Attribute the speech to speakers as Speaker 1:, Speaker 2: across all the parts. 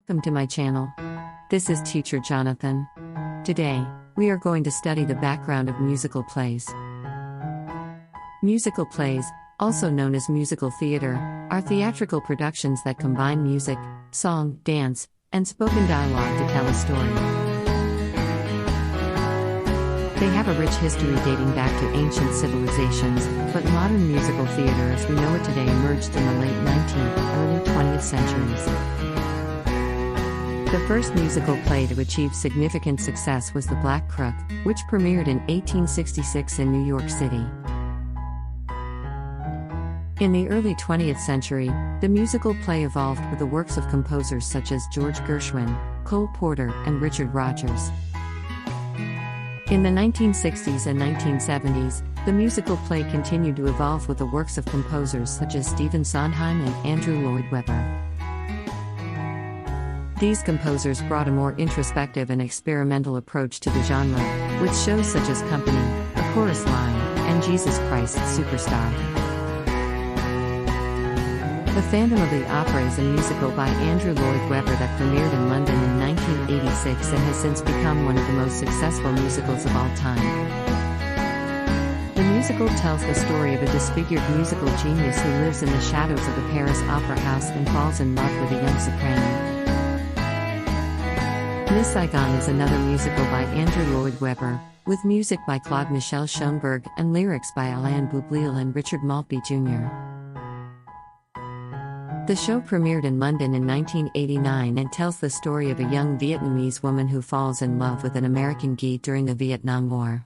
Speaker 1: Welcome to my channel. This is Teacher Jonathan. Today, we are going to study the background of musical plays. Musical plays, also known as musical theater, are theatrical productions that combine music, song, dance, and spoken dialogue to tell a story. They have a rich history dating back to ancient civilizations, but modern musical theater as we know it today emerged in the late 19th, early 20th centuries. The first musical play to achieve significant success was The Black Crook, which premiered in 1866 in New York City. In the early 20th century, the musical play evolved with the works of composers such as George Gershwin, Cole Porter, and Richard Rodgers. In the 1960s and 1970s, the musical play continued to evolve with the works of composers such as Stephen Sondheim and Andrew Lloyd Webber. These composers brought a more introspective and experimental approach to the genre, with shows such as Company, A Chorus Line, and Jesus Christ Superstar. The Phantom of the Opera is a musical by Andrew Lloyd Webber that premiered in London in 1986 and has since become one of the most successful musicals of all time. The musical tells the story of a disfigured musical genius who lives in the shadows of the Paris Opera House and falls in love with a young soprano. Miss Saigon is another musical by Andrew Lloyd Webber, with music by Claude Michel Schoenberg and lyrics by Alain Boublil and Richard Maltby Jr. The show premiered in London in 1989 and tells the story of a young Vietnamese woman who falls in love with an American guide during the Vietnam War.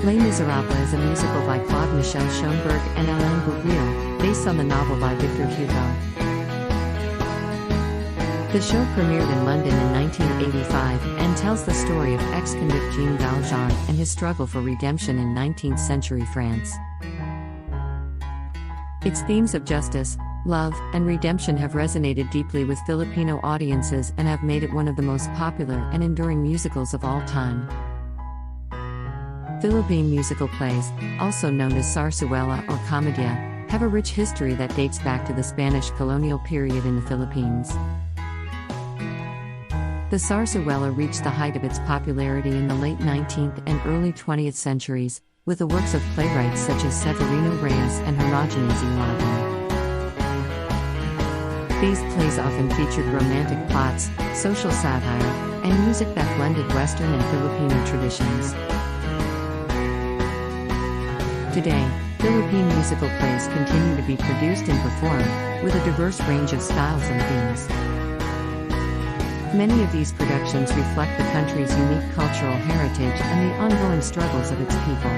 Speaker 1: Les Miserables is a musical by Claude Michel Schoenberg and Alain Boublil, based on the novel by Victor Hugo. The show premiered in London in 1985 and tells the story of ex-convict Jean Valjean and his struggle for redemption in 19th century France. Its themes of justice, love, and redemption have resonated deeply with Filipino audiences and have made it one of the most popular and enduring musicals of all time. Philippine musical plays, also known as zarzuela or comedia, have a rich history that dates back to the Spanish colonial period in the Philippines. The zarzuela reached the height of its popularity in the late 19th and early 20th centuries, with the works of playwrights such as Severino Reyes and Hermogenes Ibarra. These plays often featured romantic plots, social satire, and music that blended Western and Filipino traditions. Today, Philippine musical plays continue to be produced and performed, with a diverse range of styles and themes. Many of these productions reflect the country's unique cultural heritage and the ongoing struggles of its people.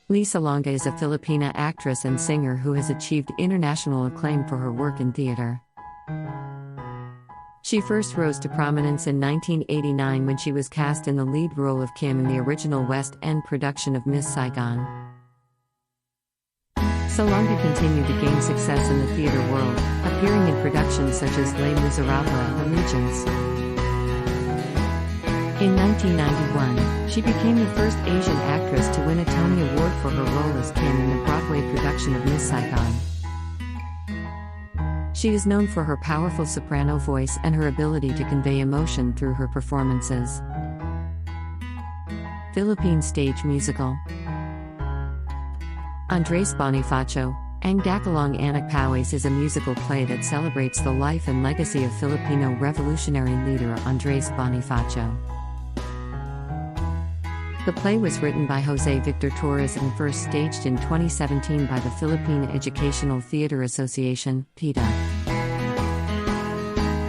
Speaker 1: Lisa Longa is a Filipina actress and singer who has achieved international acclaim for her work in theater. She first rose to prominence in 1989 when she was cast in the lead role of Kim in the original West End production of Miss Saigon. Longa continued to gain success in the theater world, appearing in productions such as Les Miserables and The Legions. In 1991, she became the first Asian actress to win a Tony Award for her role as Kim in the Broadway production of Miss Saigon. She is known for her powerful soprano voice and her ability to convey emotion through her performances. Philippine stage musical Andres Bonifacio, Ang Dakulong Anak Pawis is a musical play that celebrates the life and legacy of Filipino revolutionary leader Andres Bonifacio. The play was written by Jose Victor Torres and first staged in 2017 by the Philippine Educational Theater Association, PETA.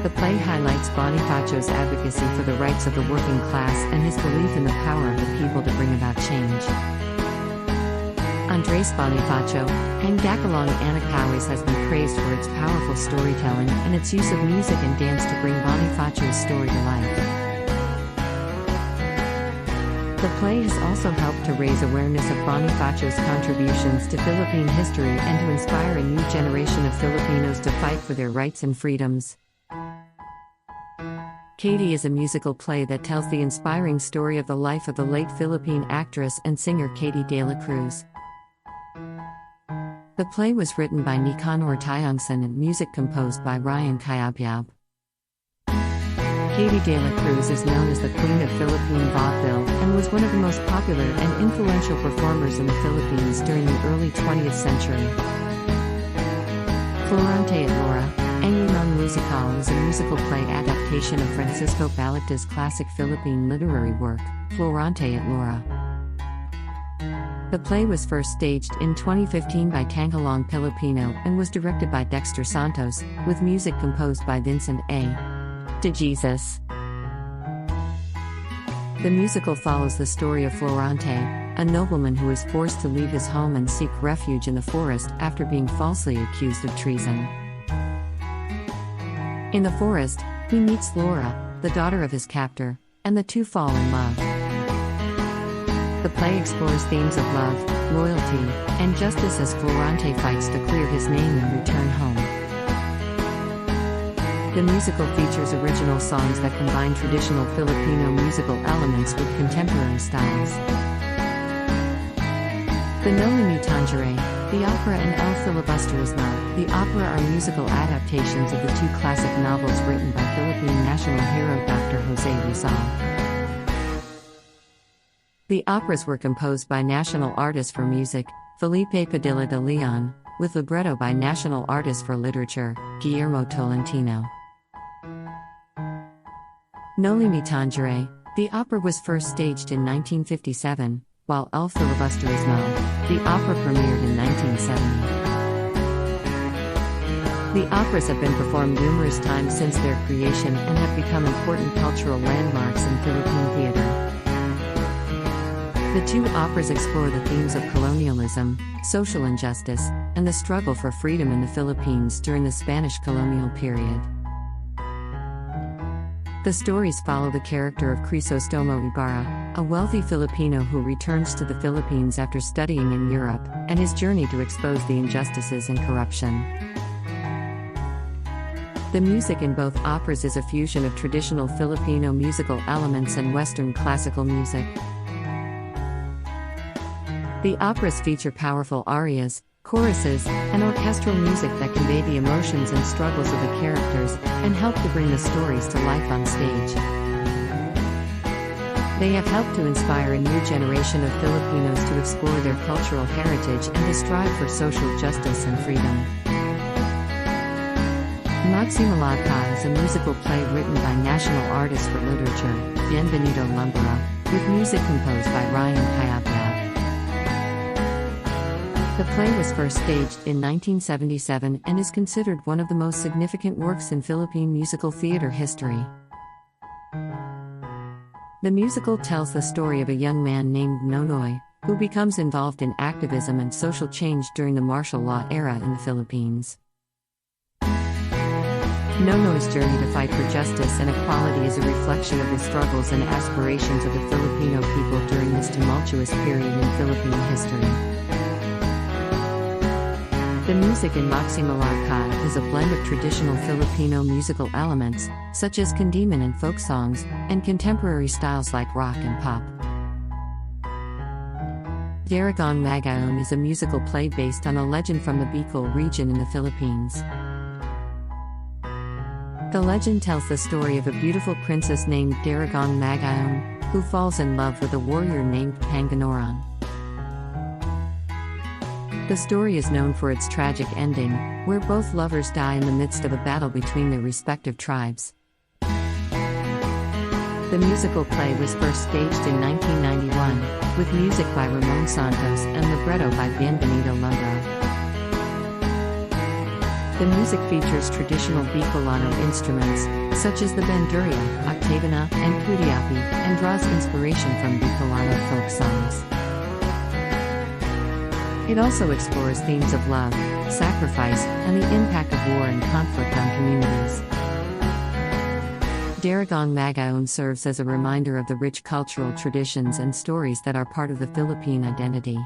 Speaker 1: The play highlights Bonifacio's advocacy for the rights of the working class and his belief in the power of the people to bring about change. Andres Bonifacio, Ang Dakulong Anak Pawis has been praised for its powerful storytelling and its use of music and dance to bring Bonifacio's story to life. The play has also helped to raise awareness of Bonifacio's contributions to Philippine history and to inspire a new generation of Filipinos to fight for their rights and freedoms. Katie is a musical play that tells the inspiring story of the life of the late Philippine actress and singer Katie de la Cruz. The play was written by Nicanor Tayongson and music composed by Ryan Cayabyab. Katie de la Cruz is known as the Queen of Philippine vaudeville and was one of the most popular and influential performers in the Philippines during the early 20th century. Florante at Laura, Ang Unang Musical is a musical play adaptation of Francisco Balagta's classic Philippine literary work, Florante at Laura. The play was first staged in 2015 by Tanghalang Filipino and was directed by Dexter Santos, with music composed by Vincent A. De Jesus. The musical follows the story of Florante, a nobleman who is forced to leave his home and seek refuge in the forest after being falsely accused of treason. In the forest, he meets Laura, the daughter of his captor, and the two fall in love. The play explores themes of love, loyalty, and justice as Florante fights to clear his name and return home. The musical features original songs that combine traditional Filipino musical elements with contemporary styles. The Noli Me Tangere, the opera, and El Filibuster is Love, the opera are musical adaptations of the two classic novels written by Philippine national hero Dr. Jose Rizal. The operas were composed by national artist for music, Felipe Padilla de Leon, with libretto by national artist for literature, Guillermo Tolentino. Noli Me Tangere, the opera was first staged in 1957, while El Filibuster is Love, the opera premiered in 1970. The operas have been performed numerous times since their creation and have become important cultural landmarks in Philippine theater. The two operas explore the themes of colonialism, social injustice, and the struggle for freedom in the Philippines during the Spanish colonial period. The stories follow the character of Crisostomo Ibarra, a wealthy Filipino who returns to the Philippines after studying in Europe, and his journey to expose the injustices and corruption. The music in both operas is a fusion of traditional Filipino musical elements and Western classical music. The operas feature powerful arias, choruses, and orchestral music that convey the emotions and struggles of the characters, and help to bring the stories to life on stage. They have helped to inspire a new generation of Filipinos to explore their cultural heritage and to strive for social justice and freedom. Magsimalagka is a musical play written by national artist for literature, Bienvenido Lumbera, with music composed by Ryan Cayabyab. The play was first staged in 1977 and is considered one of the most significant works in Philippine musical theater history. The musical tells the story of a young man named Nonoy, who becomes involved in activism and social change during the martial law era in the Philippines. Nonoy's journey to fight for justice and equality is a reflection of the struggles and aspirations of the Filipino people during this tumultuous period in Philippine history. The music in Magsimalagka is a blend of traditional Filipino musical elements, such as Kandiman and folk songs, and contemporary styles like rock and pop. Daragang Magaon is a musical play based on a legend from the Bicol region in the Philippines. The legend tells the story of a beautiful princess named Daragang Magaon, who falls in love with a warrior named Panginoran. The story is known for its tragic ending, where both lovers die in the midst of a battle between their respective tribes. The musical play was first staged in 1991, with music by Ramon Santos and libretto by Bienvenido Lumbera. The music features traditional Bicolano instruments, such as the bandurria, octavina, and kudiapi, and draws inspiration from Bicolano folk songs. It also explores themes of love, sacrifice, and the impact of war and conflict on communities. Daragang Magaon serves as a reminder of the rich cultural traditions and stories that are part of the Philippine identity.